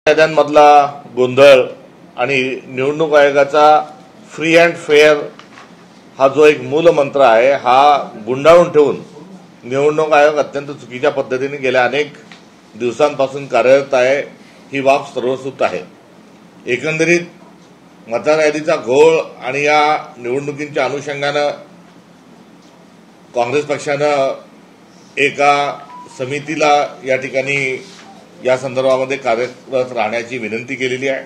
कायद्यांमधला गोंधळ आणि निवडणूक आयोगाचा फ्री अँड फेअर हा जो एक मूलमंत्र आहे हा गुंडाळून ठेवून निवडणूक आयोग अत्यंत चुकीच्या पद्धतीने गेल्या अनेक दिवसांपासून कार्यरत आहे। ही बाब सर्वश्रुत आहे। एकंदरीत मतदार यादीचा घोळ आणि या निवडणुकीच्या अनुषंगानं काँग्रेस पक्षानं एका समितीला या ठिकाणी या संदर्भामध्ये कार्यरत राहण्याची विनंती केलेली आहे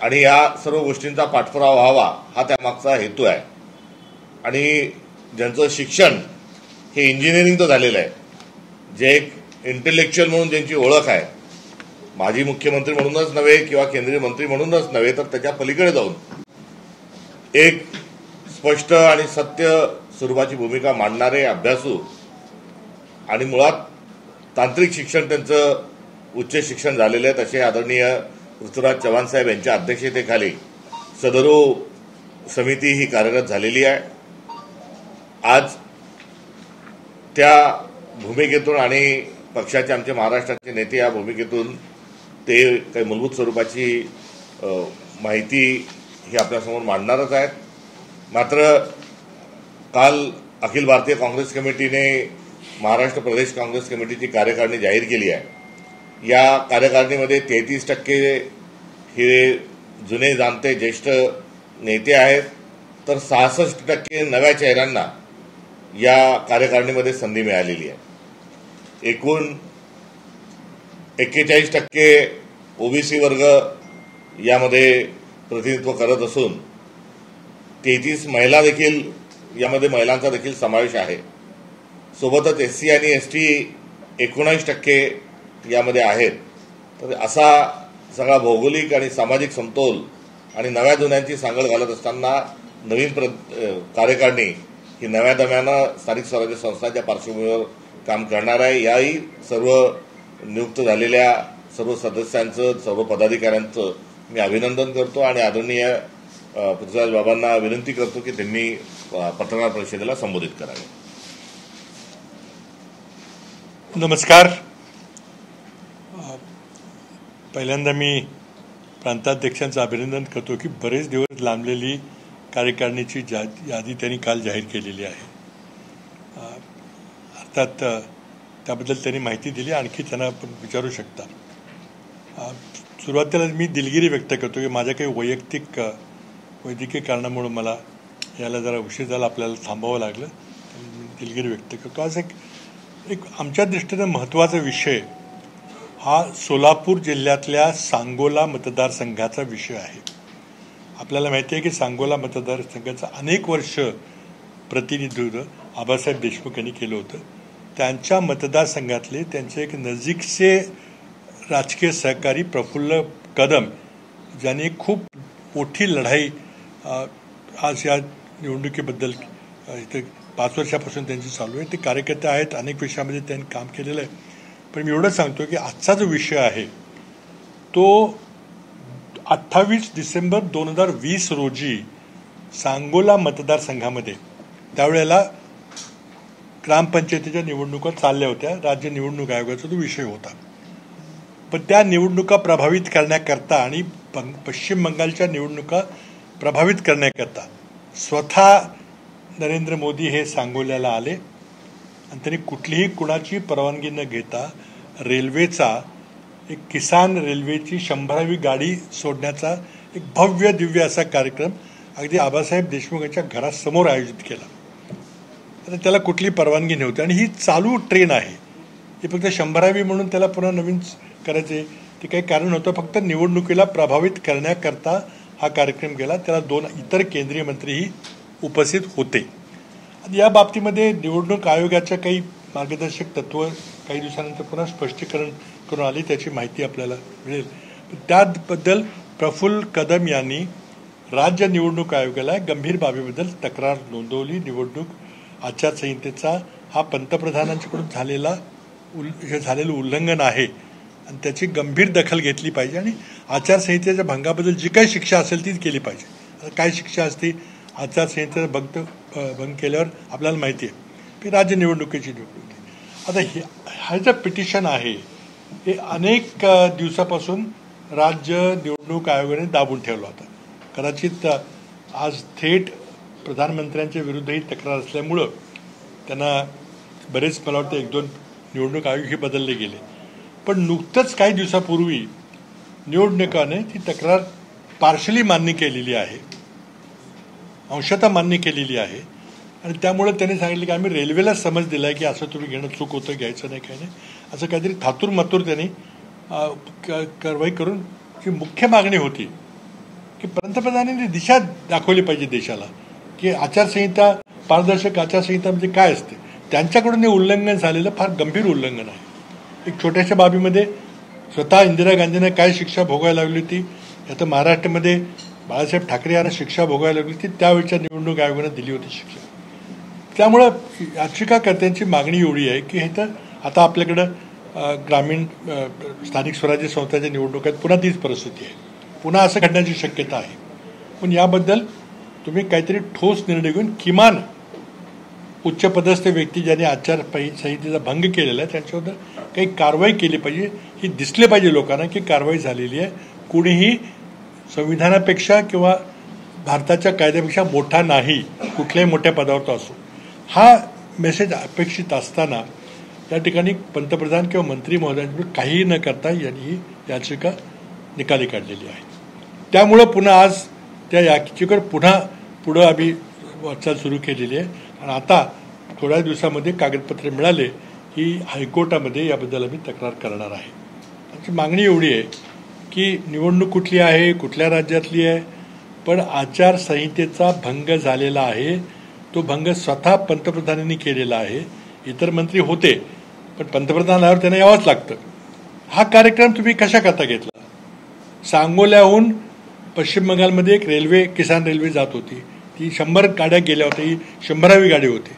आणि या सर्व गोष्टींचा पाठपुरावा व्हावा हा त्यामागचा हेतू आहे। आणि ज्यांचं शिक्षण हे इंजिनिअरिंगचं झालेलं आहे, जे एक इंटेलेक्च्युअल म्हणून ज्यांची ओळख आहे, माजी मुख्यमंत्री म्हणूनच नव्हे किंवा केंद्रीय मंत्री म्हणूनच नव्हे तर त्याच्या पलीकडे जाऊन एक स्पष्ट आणि सत्य स्वरूपाची भूमिका मांडणारे अभ्यासू आणि मुळात तांत्रिक शिक्षण त्यांचं उच्च शिक्षण झालेलं आहे तसे आदरणीय पृथ्वीराज चव्हाण साहेब यांच्या अध्यक्षतेखाली सदरू समिती ही कार्यरत झालेली आहे। आज त्या भूमिकेतून आणि पक्षाचे आमचे महाराष्ट्राचे नेते या भूमिकेतून ते काही मूलभूत स्वरूपाची माहिती ही आपल्यासमोर मांडणारच आहेत। मात्र काल अखिल भारतीय काँग्रेस कमिटीने महाराष्ट्र प्रदेश काँग्रेस कमिटीची कार्यकारिणी जाहीर केली आहे। या कार्यकारिणीमध्ये 33% हे जुने जाणते ज्येष्ठ नेते आहेत तर 66% नव्या चेहऱ्यांना या कार्यकारिणीमध्ये संधी मिळालेली आहे। एकूण 41% ओबीसी वर्ग यामध्ये प्रतिनिधित्व करत असून 33 महिला देखील यामध्ये महिलांचा देखील समावेश आहे। सोबतच एससी आणि एसटी 19% यामध्ये आहेत। तर असा सगळा भौगोलिक आणि सामाजिक समतोल आणि नव्या जुन्यांची सांगड घालत असताना नवीन कार्यकारिणी ही नव्या दम्यानं स्थानिक स्वराज्य संस्थांच्या पार्श्वभूमीवर काम करणार आहे। याही सर्व नियुक्त झालेल्या सर्व सदस्यांचं सर्व पदाधिकाऱ्यांचं मी अभिनंदन करतो आणि आदरणीय पृथ्वीराज बाबांना विनंती करतो की त्यांनी पत्रकार परिषदेला संबोधित करावे। नमस्कार। पहिल्यांदा मी प्रांताध्यक्षांचं अभिनंदन करतो की बरेच दिवस लांबलेली कार्यकारिणीची यादी त्यांनी काल जाहीर केलेली आहे। अर्थात त्याबद्दल त्यांनी माहिती दिली, आणखी त्यांना आपण विचारू शकता। सुरुवातीला मी दिलगिरी व्यक्त करतो की माझ्या काही वैद्यकीय कारणामुळे मला याला जरा उशीर झाला, आपल्याला थांबावं लागलं, दिलगिरी व्यक्त करतो। आज एक आमच्या दृष्टीनं महत्त्वाचा विषय हा सोलापूर जिल्ह्यातल्या सांगोला मतदारसंघाचा विषय आहे। आपल्याला माहिती आहे की सांगोला मतदारसंघाचं अनेक वर्ष प्रतिनिधित्व आबासाहेब देशमुख यांनी केलं होतं। त्यांच्या मतदारसंघातले त्यांचे एक नजीकचे राजकीय सहकारी प्रफुल्ल कदम ज्यांनी खूप मोठी लढाई आज या निवडणुकीबद्दल इथे 5 वर्षापासून त्यांची चालू आहे। ते कार्यकर्ते आहेत, अनेक विषयामध्ये त्यांनी काम केलेलं आहे। पण मी एवढंच सांगतो की आजचा जो विषय आहे तो 28 डिसेंबर 2020 रोजी सांगोला मतदारसंघामध्ये त्यावेळेला ग्रामपंचायतीच्या निवडणुका चालल्या होत्या, राज्य निवडणूक आयोगाचा तो विषय होता। पण त्या निवडणुका प्रभावित करण्याकरता आणि पश्चिम बंगालच्या निवडणुका प्रभावित करण्याकरता स्वतः नरेंद्र मोदी हे सांगोल्याला आले आणि त्यांनी कुठलीही कुणाची परवानगी न घेता रेल्वेचा एक किसान रेल्वेची 100वी गाडी सोडण्याचा एक भव्य दिव्य असा कार्यक्रम अगदी आबासाहेब देशमुख यांच्या घरासमोर आयोजित केला। आता त्याला कुठली परवानगी नव्हती आणि ही चालू ट्रेन आहे, ही फक्त 100वी म्हणून त्याला पुन्हा नवीन करायचे ते काही कारण नव्हतं, फक्त निवडणुकीला प्रभावित करण्याकरता हा कार्यक्रम केला। त्याला 2 इतर केंद्रीय मंत्रीही उपस्थित होते। आणि या बाबतीमध्ये निवडणूक आयोगाच्या काही मार्गदर्शक तत्व काही दिवसानंतर पुन्हा स्पष्टीकरण करून आली, त्याची माहिती आपल्याला मिळेल। त्याबद्दल प्रफुल्ल कदम यांनी राज्य निवडणूक आयोगाला गंभीर बाबीबद्दल तक्रार नोंदवली। निवडणूक आचारसंहितेचा हा पंतप्रधानांकडून झालेलं उल्लंघन आहे आणि त्याची गंभीर दखल घेतली पाहिजे आणि आचारसंहितेच्या भंगाबद्दल जी काही शिक्षा असेल तीच केली पाहिजे। आता काय शिक्षा असते आचारसंहितेचा भंग केल्यावर आपल्याला माहिती आहे की राज्य निवडणुकीची निवडणूक आहे। आता हा जे पिटिशन आहे हे अनेक दिवसापासून राज्य निवडणूक आयोगाने दाबून ठेवला होता. कदाचित आज थेट प्रधानमंत्र्यांच्या विरुद्धही तक्रार असल्यामुळं त्यांना बरेच, मला वाटतं 1-2 निवडणूक आयोगही बदलले गेले. पण नुकतंच काही दिवसापूर्वी निवडणुकाने ती तक्रार पार्शली मान्य केलेली आहे, अंशतः मान्य केलेली आहे. आणि त्यामुळे त्यांनी सांगितलं की आम्ही रेल्वेला समज दिला आहे की असं तुम्ही घेणं चूक होतं, घ्यायचं नाही, काही नाही, असं काहीतरी थातूर मातूर त्यांनी कारवाई करून जी मुख्य मागणी होती की पंतप्रधानांनी दिशा दाखवली पाहिजे देशाला की आचारसंहिता, पारदर्शक आचारसंहिता म्हणजे काय असते. त्यांच्याकडून हे उल्लंघन झालेलं फार गंभीर उल्लंघन आहे. एक छोट्याशा बाबीमध्ये स्वतः इंदिरा गांधींना काय शिक्षा भोगायला लागली होती, आता महाराष्ट्रामध्ये बाळासाहेब ठाकरे यांना शिक्षा भोगायला लागली होती, त्यावेळच्या निवडणूक आयोगाने दिली होती शिक्षा. त्यामुळं याचिकाकर्त्यांची मागणी एवढी आहे की हे तर आता आपल्याकडं ग्रामीण स्थानिक स्वराज्य संस्थांच्या निवडणुकीत पुन्हा तीच परिस्थिती आहे, पुन्हा असं घडण्याची शक्यता आहे. पण याबद्दल तुम्ही काहीतरी ठोस निर्णय घेऊन किमान उच्चपदस्थ व्यक्ती ज्यांनी आचारसंहितेचा भंग केलेला आहे त्यांच्याबद्दल काही कारवाई केली पाहिजे, ही दिसले पाहिजे लोकांना की कारवाई झालेली आहे. कुणीही संविधानापेक्षा किंवा भारताच्या कायद्यापेक्षा मोठा नाही, कुठल्याही मोठ्या पदावर तो असो. हा मेसेज अपेक्षित असताना या ठिकाणी पंतप्रधान किंवा मंत्री महोदयांकडून काहीही न करता यांनी ही याचिका निकाली काढलेली आहे. त्यामुळं पुन्हा आज त्या याचिकेवर पुढं आम्ही वाटचाल सुरू केलेली आहे. आणि आता थोड्या दिवसामध्ये कागदपत्रे मिळाले की हायकोर्टामध्ये याबद्दल आम्ही तक्रार करणार आहे. आमची मागणी एवढी आहे की निवडणूक कुठली आहे, कुठल्या राज्यातली आहे, पण आचारसंहितेचा भंग झालेला आहे. तो भंग स्वतः पंतप्रधानांनी केलेला आहे. इतर मंत्री होते पण पंतप्रधान आल्यावर त्यांना यावंच लागतं. हा कार्यक्रम तुम्ही कशा करता घेतला. सांगोल्याहून पश्चिम बंगालमध्ये एक रेल्वे, किसान रेल्वे जात होती, ती 100 गाड्या गेल्या होत्या, ही 100वी गाडी होती.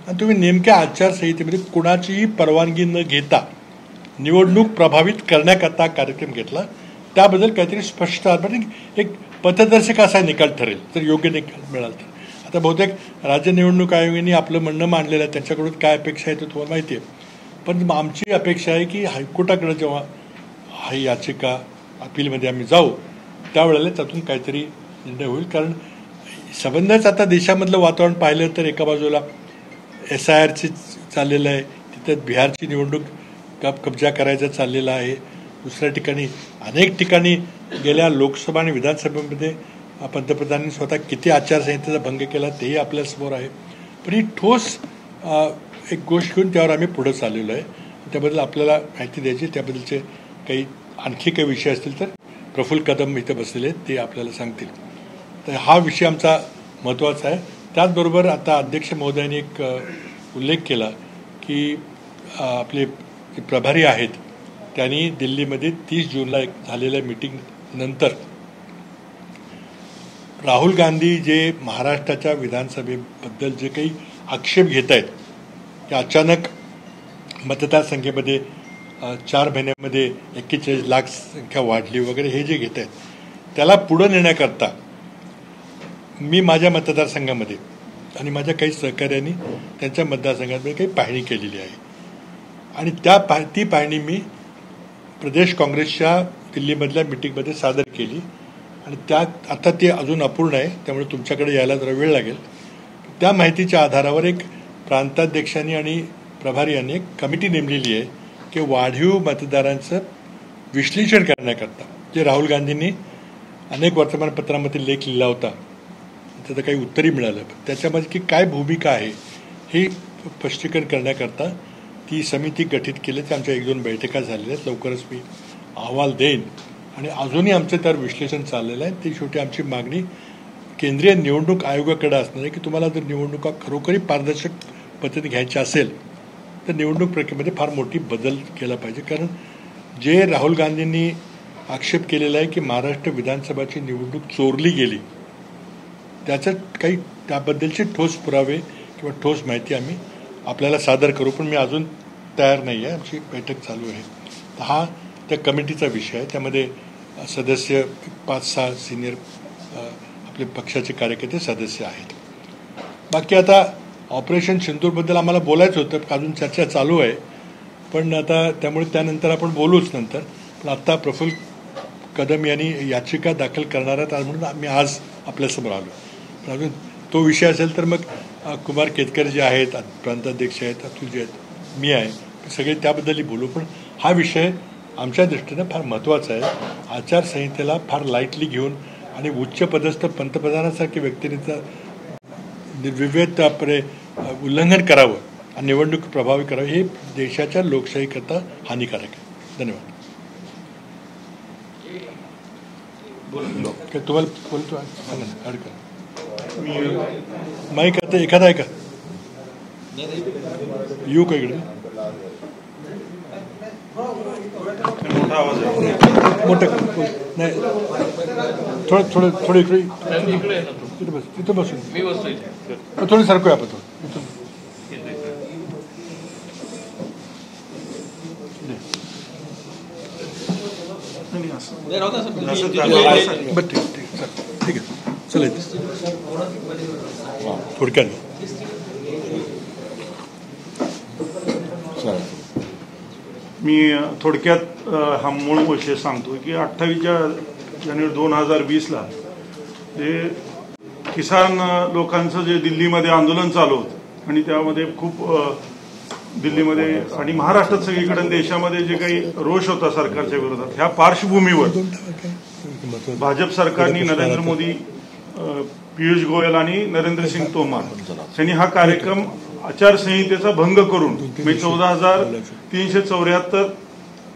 आणि तुम्ही नेमक्या आचारसंहितेमध्ये कुणाचीही परवानगी न घेता निवडणूक प्रभावित करण्याकरता कार्यक्रम घेतला. त्याबद्दल काहीतरी स्पष्ट एक पथदर्शक असा निकाल ठरेल जर योग्य निकाल मिळाला तर. आता बहुतेक राज्य निवडणूक आयोगाने आपलं म्हणणं मांडलेलं आहे, त्यांच्याकडून काय अपेक्षा आहे ते तुम्हाला माहिती आहे. पण आमची अपेक्षा आहे की हायकोर्टाकडे जेव्हा ही याचिका अपीलमध्ये आम्ही जाऊ त्यावेळेला त्यातून काहीतरी निर्णय होईल. कारण संबंधच आता देशामधलं वातावरण पाहिलं तर एका बाजूला SIRची चाललेलं आहे, तिथं बिहारची निवडणूक कब्जा करायचा चाललेला आहे. दुसऱ्या ठिकाणी अनेक ठिकाणी गेल्या लोकसभा आणि विधानसभेमध्ये पंतप्रधानांनी स्वतः किती आचारसंहितेचा भंग केला तेही आपल्यासमोर आहे. पण ही ठोस एक गोष्ट घेऊन त्यावर आम्ही पुढं चाललेलो आहे. त्याबद्दल आपल्याला माहिती द्यायची, त्याबद्दलचे काही आणखी काही विषय असतील तर प्रफुल्ल कदम इथं बसलेले आहेत, ते आपल्याला सांगतील. तर हा विषय आमचा महत्त्वाचा आहे. त्याचबरोबर आता अध्यक्ष महोदयांनी एक उल्लेख केला की आपले जे प्रभारी आहेत त्यांनी दिल्लीमध्ये 30 जूनला एक झालेल्या मीटिंगनंतर राहुल गांधी जे महाराष्ट्राच्या विधानसभेबद्दल जे काही आक्षेप घेत आहेत की अचानक मतदारसंख्येमध्ये 4 महिन्यामध्ये 41 लाख संख्या वाढली वगैरे, हे जे घेत आहेत त्याला पुढं नेण्याकरता मी माझ्या मतदारसंघामध्ये आणि माझ्या काही सहकार्यांनी त्यांच्या मतदारसंघामध्ये काही पाहणी केलेली आहे. आणि ती पाहणी मी प्रदेश काँग्रेसच्या दिल्लीमधल्या मीटिंगमध्ये सादर केली. आणि आता ते अजून अपूर्ण आहे, त्यामुळे तुमच्याकडे यायला जरा वेळ लागेल. त्या माहितीच्या आधारावर एक प्रांताध्यक्षांनी आणि प्रभारी यांनी एक कमिटी नेमलेली आहे की वाढीव मतदारांचं विश्लेषण करण्याकरता, जे राहुल गांधींनी अनेक वर्तमानपत्रांमध्ये लेख लिहिला होता, त्याचं काही उत्तरही मिळालं. त्याच्यामध्ये की काय भूमिका आहे हे स्पष्टीकरण करण्याकरता ती समिती गठीत केली. त्या आमच्या 1-2 बैठका झालेल्या आहेत. लवकरच मी अहवाल देईन. आणि अजूनही आमचं त्यावर विश्लेषण चाललेलं आहे. ती शेवटी आमची मागणी केंद्रीय निवडणूक आयोगाकडे असणार आहे की तुम्हाला जर निवडणुका खरोखरी पारदर्शक पद्धतीने घ्यायच्या असेल तर निवडणूक प्रक्रियेमध्ये फार मोठी बदल केला पाहिजे. कारण जे राहुल गांधींनी आक्षेप केलेला आहे की महाराष्ट्र विधानसभाची निवडणूक चोरली गेली, त्याबद्दलचे ठोस पुरावे किंवा ठोस माहिती आम्ही आपल्याला सादर करू. पण मी अजून तयार नाही आहे, आमची बैठक चालू आहे. तर हा त्या कमिटीचा विषय आहे. त्यामध्ये सदस्य 5-6 सिनियर आपले पक्षाचे कार्यकर्ते सदस्य आहेत. बाकी आता ऑपरेशन सिंदूरबद्दल आम्हाला बोलायचं होतं, अजून चर्चा चालू आहे. पण आता त्यामुळे त्यानंतर आपण बोलूच नंतर. पण आत्ता प्रफुल्ल कदम यांनी याचिका दाखल करणार आहेत म्हणून आम्ही आज आपल्यासमोर आलो. पण अजून तो विषय असेल तर मग कुमार केतकर जे आहेत, प्रांताध्यक्ष आहेत, अतुल जे आहेत, मी आहे, सगळे त्याबद्दलही बोलू. पण हा विषय आमच्या दृष्टीनं फार महत्त्वाचा आहे. आचारसंहितेला फार लाईटली घेऊन आणि उच्च पदस्थ पंतप्रधानासारख्या व्यक्तीने निर्विवेद आपले उल्लंघन करावं आणि निवडणूक प्रभावी करावी हे देशाच्या लोकशाहीकरता हानिकारक आहे. धन्यवाद. तुम्हाला बोलतो माईक आता एखादा आहे का? येऊ का इकडे? मोठा आवाज आहे. मोठं नाही, थोडं इकडे तिथं बसून थोडी सारखं आपण थोडं बरं ठीक आहे चला थोडक्यात. मी थोडक्यात हा मूळ विषय सांगतो की 28 जानेवारी 2020ला जे किसान लोकांचं जे दिल्लीमध्ये आंदोलन चालू होतं आणि त्यामध्ये खूप दिल्लीमध्ये आणि महाराष्ट्रात सगळीकडे देशामध्ये जे काही रोष होता सरकारच्या विरोधात, ह्या पार्श्वभूमीवर भाजप सरकारने नरेंद्र मोदी, पियुष गोयल आणि नरेंद्र सिंग तोमर यांनी हा कार्यक्रम आचारसंहितेचा भंग करून 14,374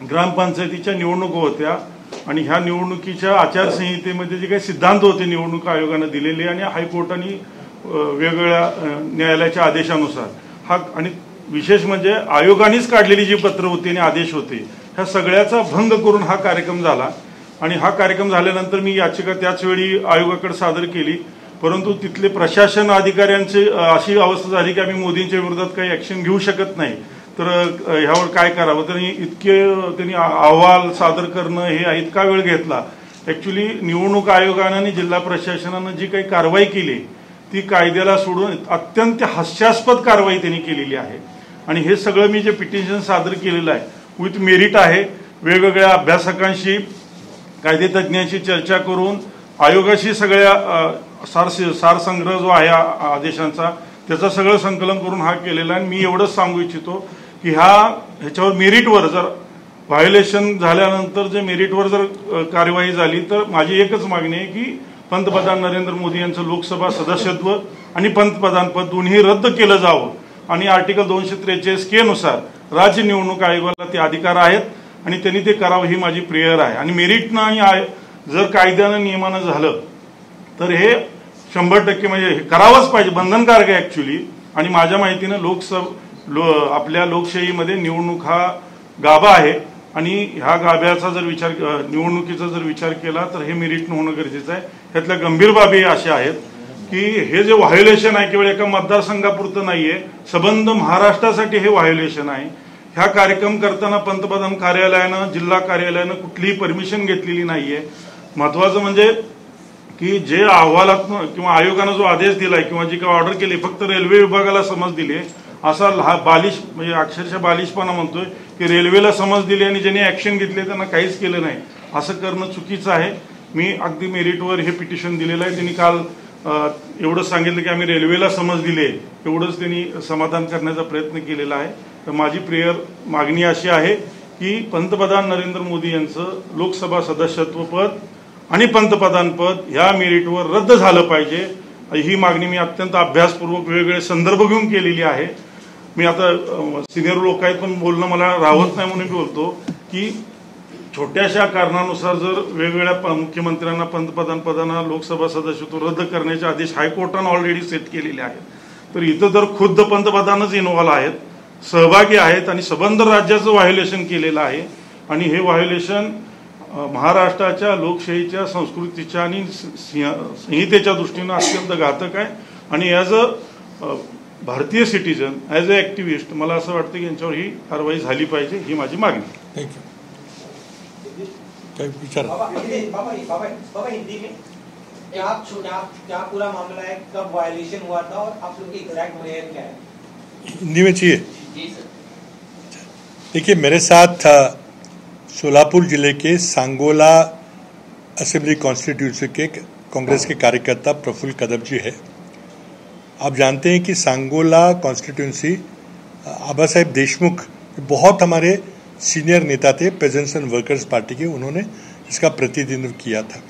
ग्रामपंचायतीच्या निवडणुका होत्या आणि ह्या निवडणुकीच्या आचारसंहितेमध्ये जे काही सिद्धांत होते निवडणूक आयोगानं दिलेले आणि हायकोर्टाने वेगवेगळ्या न्यायालयाच्या आदेशानुसार हा, आणि विशेष म्हणजे आयोगानेच काढलेली जी पत्र होती आणि आदेश होते, ह्या सगळ्याचा भंग करून हा कार्यक्रम झाला. आणि हा कार्यक्रम झाल्यानंतर मी याचिका त्याच वेळी आयोगाकडे सादर केली. परंतु तिथले प्रशासन अधिकाऱ्यांची अशी अवस्था झाली की आम्ही मोदींच्या विरोधात काही ऍक्शन घेऊ शकत नाही, तर ह्यावर काय करावं. तर त्यांनी अहवाल सादर करणं हे इतका वेळ घेतला. ऍक्च्युली निवडणूक आयोगानं आणि जिल्हा प्रशासनानं जी काही कारवाई केली ती कायद्याला सोडून अत्यंत हास्यास्पद कारवाई त्यांनी केलेली आहे. आणि हे सगळं मी जे पिटिशन सादर केलेलं आहे विथ मेरिट आहे. वेगवेगळ्या अभ्यासकांशी, कायदेतज्ञांशी चर्चा करून आयोगाशी सगळ्या सारसंग्रह जो आहे आदेशांचा त्याचं सगळं संकलन करून हा केलेला आहे. मी एवढंच सांगू इच्छितो की ह्याच्यावर मेरिटवर जर व्हायोलेशन झाल्यानंतर जे मेरिटवर जर कार्यवाही झाली तर माझी एकच मागणी आहे की पंतप्रधान नरेंद्र मोदी यांचं लोकसभा सदस्यत्व आणि पंतप्रधान पद दोन्ही रद्द केलं जावं आणि आर्टिकल 243 नुसार राज्य निवडणूक आयोगाला ते अधिकार आहेत आणि त्यांनी ते करावं ही माझी प्रेयर आहे. आणि मेरिटनं आणि जर कायद्यानं नियमानं झालं तर हे 100% म्हणजे हे करावंच पाहिजे, बंधनकारक आहे ऍक्च्युली. आणि माझ्या माहितीनं आपल्या लोकशाहीमध्ये निवडणूक हा गाभा आहे आणि ह्या गाभ्याचा जर विचार, निवडणुकीचा जर विचार केला तर हे मेरिटनं होणं गरजेचं आहे. त्यातल्या गंभीर बाबी अशा आहेत की हे जे व्हायोलेशन आहे केवळ एका मतदारसंघापुरतं नाहीये, सबंध महाराष्ट्रासाठी हे व्हायोलेशन आहे. ह्या कार्यक्रम करताना पंतप्रधान कार्यालयानं, जिल्हा कार्यालयानं कुठलीही परमिशन घेतलेली नाहीये. महत्वाचं म्हणजे की जे अहवालातनं किंवा आयोगानं जो आदेश दिलाय किंवा जी काही ऑर्डर केली फक्त रेल्वे विभागाला समज दिली असा बालिश, म्हणजे अक्षरशः बालिशपणा म्हणतोय की रेल्वेला समज दिली आणि ज्यांनी ऍक्शन घेतले त्यांना काहीच केलं नाही, असं करणं चुकीचं आहे. मी अगदी मेरिटवर हे पिटिशन दिलेलं आहे. त्यांनी काल एवढंच सांगितलं की आम्ही रेल्वेला समज दिले, एवढंच त्यांनी समाधान करण्याचा प्रयत्न केलेला आहे. तर माझी प्रेयर मागणी अशी आहे की पंतप्रधान नरेंद्र मोदी यांचं लोकसभा सदस्यत्व पद आणि पंतप्रधान पद ह्या मेरिटवर रद्द झालं पाहिजे. ही मागणी मी अत्यंत अभ्यासपूर्वक वेगवेगळे संदर्भ घेऊन केलेली आहे. मी आता सिनियर लोक आहेत पण बोलणं मला राहत नाही म्हणून बोलतो की छोट्याशा कारणानुसार जर वेगवेगळ्या मुख्यमंत्र्यांना पंतप्रधान पदांना लोकसभा सदस्यत्व रद्द करण्याचे आदेश हायकोर्टानं ऑलरेडी सेट केलेले आहेत, तर इथं तर खुद्द पंतप्रधानच इन्व्हॉल्व आहेत, सहभागी आहेत आणि सबंध राज्याचं व्हायोलेशन केलेलं आहे. आणि हे व्हायोलेशन महाराष्ट्राच्या लोकशाहीच्या, संस्कृतीच्या आणि संहितेच्या दृष्टीनं अत्यंत घातक आहे. आणि ॲज अ भारतीय सिटीजन, ॲज अ ॲक्टिव्हिस्ट मला असं वाटतं की यांच्यावर ही कारवाई झाली पाहिजे, ही माझी मागणी. थँक्यू. विचार क्या पूरा मामला है, कब वायलेशन हुआ था और आप लोग की एग्जैक्ट मेयर क्या है? हिंदी में चाहिए? जी सर. देखिए, मेरे साथ सोलापुर जिले के सांगोला असेंबली कॉन्स्टिट्यूंसी के कांग्रेस के कार्यकर्ता प्रफुल्ल कदम जी है। आप जानते हैं कि सांगोला कॉन्स्टिट्यूंसी आबा साहेब देशमुख बहुत हमारे सीनियर नेता थे पेजेंट्स एंड वर्कर्स पार्टी के, उन्होंने इसका प्रतिनिधित्व किया था।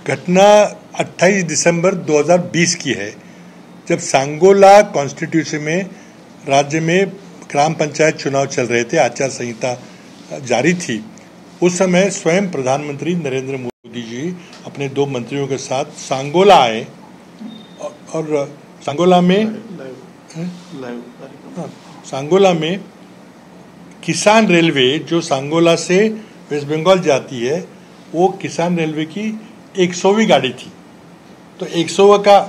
घटना 28 दिसंबर 2020 की है, जब सांगोला कॉन्स्टिट्यूंसी में राज्य में ग्राम पंचायत चुनाव चल रहे थे, आचार संहिता जारी थी। उस समय स्वयं प्रधानमंत्री नरेंद्र मोदी जी अपने 2 मंत्रियों के साथ सांगोला आए और सांगोला में किसान रेलवे जो सांगोला से वेस्ट बंगाल जाती है, वो किसान रेलवे की 100वीं गाड़ी थी। तो 100वां का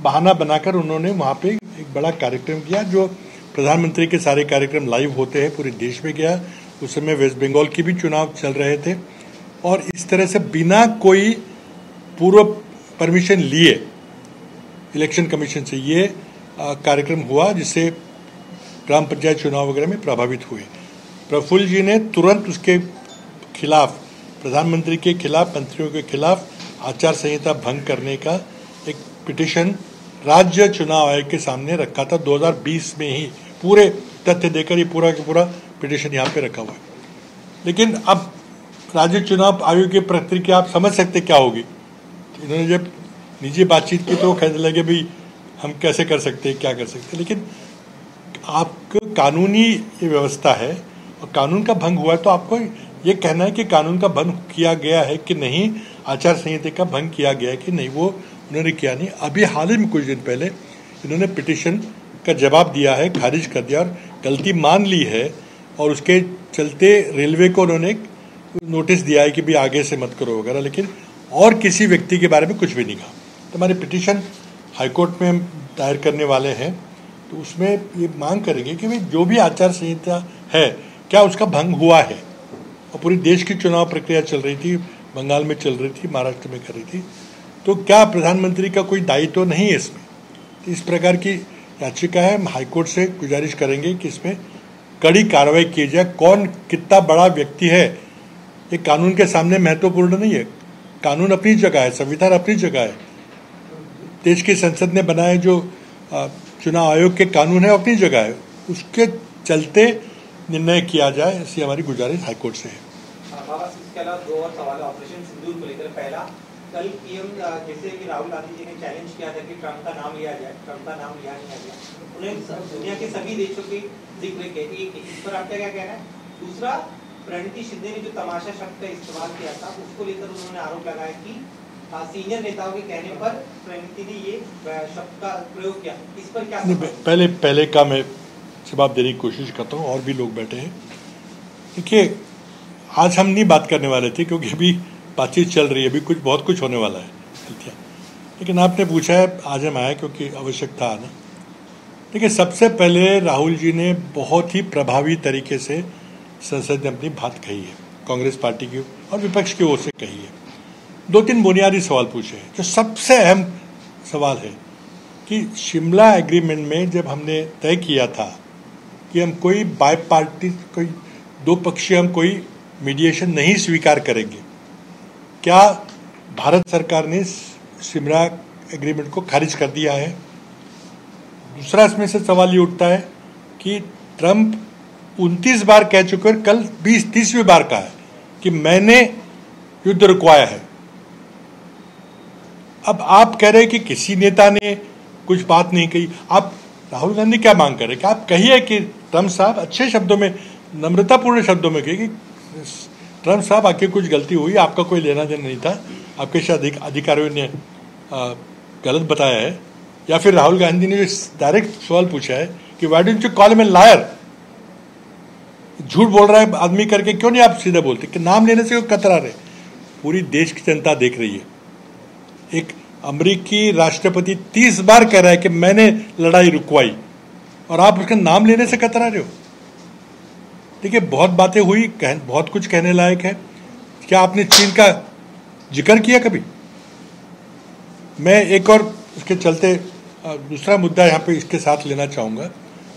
बहाना बनाकर उन्होंने वहाँ पे एक बड़ा कार्यक्रम किया, जो प्रधानमंत्री के सारे कार्यक्रम लाइव होते हैं, पूरे देश में गया। उस समय वेस्ट बंगाल की भी चुनाव चल रहे थे और इस तरह से बिना कोई पूर्व परमिशन लिए इलेक्शन कमीशन से ये कार्यक्रम हुआ, जिससे ग्राम पंचायत चुनाव वगैरह में प्रभावित हुए। प्रफुल्ल जी ने तुरंत उसके खिलाफ, प्रधानमंत्री के खिलाफ, मंत्रियों के खिलाफ आचार संहिता भंग करने का एक पिटीशन राज्य चुनाव आयोग के सामने रखा था। 2020 में ही पूरे तथ्य देकर ये पूरा का पूरा पिटीशन यहाँ पे रखा हुआ है। लेकिन अब राज्य चुनाव आयोग की प्रतिक्रिया आप समझ सकते क्या होगी। इन्होंने जब निजी बातचीत की तो कहने लगे भाई हम कैसे कर सकते हैं, क्या कर सकते हैं। लेकिन आपको कानूनी ये व्यवस्था है और कानून का भंग हुआ है, तो आपको ये कहना है कि कानून का भंग किया गया है कि नहीं, आचार संहिता का भंग किया गया है कि नहीं, वो उन्होंने किया नहीं। अभी हाल ही में कुछ दिन पहले इन्होंने पिटीशन का जवाब दिया है, खारिज कर दिया और गलती मान ली है और उसके चलते रेलवे को उन्होंने नोटिस दिया है कि भी आगे से मत करो वगैरह, लेकिन और किसी व्यक्ति के बारे में कुछ भी नहीं कहा। तो हमारी पिटीशन हाईकोर्ट में दायर करने वाले हैं, तो उसमें ये मांग करेंगे कि भाई जो भी आचार संहिता है क्या उसका भंग हुआ है। और पूरी देश की चुनाव प्रक्रिया चल रही थी, बंगाल में चल रही थी, महाराष्ट्र में कर रही थी, तो क्या प्रधानमंत्री का कोई दायित्व तो नहीं है इसमें। तो इस प्रकार की याचिका है, हम हाईकोर्ट से गुजारिश करेंगे कि इसमें कड़ी कार्रवाई की जाए। कौन कितना बड़ा व्यक्ति है ये कानून के सामने महत्वपूर्ण नहीं है। कानून अपनी जगह है, संविधान अपनी जगह है, देश की संसद ने बनाए जो चुनाव आयोग के कानून है अपनी जगह है, उसके चलते निर्णय किया जाए, ऐसी हमारी गुजारिश हाईकोर्ट से है। इसके अलावा 2 और सवाल ऑपरेशन सिंदूर को लेकर। पहला, कल पीएम जैसे कि राहुल गांधी जी ने चैलेंज किया था कि ट्रंप का नाम लिया जाए, ट्रंप का नाम लिया नहीं गया, उन्हें दुनिया के सभी देशों के जिक्र किए, इस पर आपका क्या कहना है। दूसरा, प्रणिति शिंदे ने जो तमाशा शब्द का इस्तेमाल किया था, उसको लेकर उन्होंने आरोप लगाया कि सीनियर नेताओं के कहने पर प्रणिति ने ये शब्द का प्रयोग किया, इस पर क्या। पहले का मैं जवाब देने की कोशिश करता हूँ, और भी लोग बैठे हैं। देखिए, आज हम नहीं बात करने वाले थे क्योंकि अभी बातचीत चल रही है, अभी बहुत कुछ होने वाला है, ठीक है। लेकिन आपने पूछा है, आज हम आए क्योंकि आवश्यकता आना। देखिए, सबसे पहले राहुल जी ने बहुत ही प्रभावी तरीके से संसद में अपनी बात कही है, कांग्रेस पार्टी की और विपक्ष की ओर से कही है। 2-3 बुनियादी सवाल पूछे हैं। जो सबसे अहम सवाल है कि शिमला एग्रीमेंट में जब हमने तय किया था कि हम कोई बाय पार्टी, कोई 2 पक्षीय, हम कोई मीडिएशन नहीं स्वीकार करेंगे, क्या भारत सरकार ने शिमला एग्रीमेंट को खारिज कर दिया है। दूसरा इसमें से सवाल ये उठता है कि ट्रंप 29 बार कह चुके हैं, कल 30वीं बार कहा है कि मैंने युद्ध रुकवाया है। अब आप कह रहे हैं कि किसी नेता ने कुछ बात नहीं कही। आप राहुल गांधी क्या मांग कर रहे हैं कि आप कहिए कि ट्रंप साहब अच्छे शब्दों में, नम्रतापूर्ण शब्दों में कहिए कि ट्रंप साहब आके कुछ गलती हुई, आपका कोई लेना देना नहीं था, आपके शायद अधिकारियों ने गलत बताया है। या फिर राहुल गांधी ने जो डायरेक्ट सवाल पूछा है कि व्हाई don't you call him a लायर, झूठ बोल रहा है आदमी करके क्यों नहीं आप सीधा बोलते, कि नाम लेने से कतरा रहे। पूरी देश की जनता देख रही है। एक अमेरिकी राष्ट्रपति 30 बार कह रहा है कि मैंने लड़ाई रुकवाई और आप उसका नाम लेने से कतरा रहे हो। देखिए, बहुत बातें हुई, बहुत कुछ कहने लायक है। क्या आपने चीन का जिक्र किया कभी। मैं एक और इसके चलते दूसरा मुद्दा यहाँ पे इसके साथ लेना चाहूँगा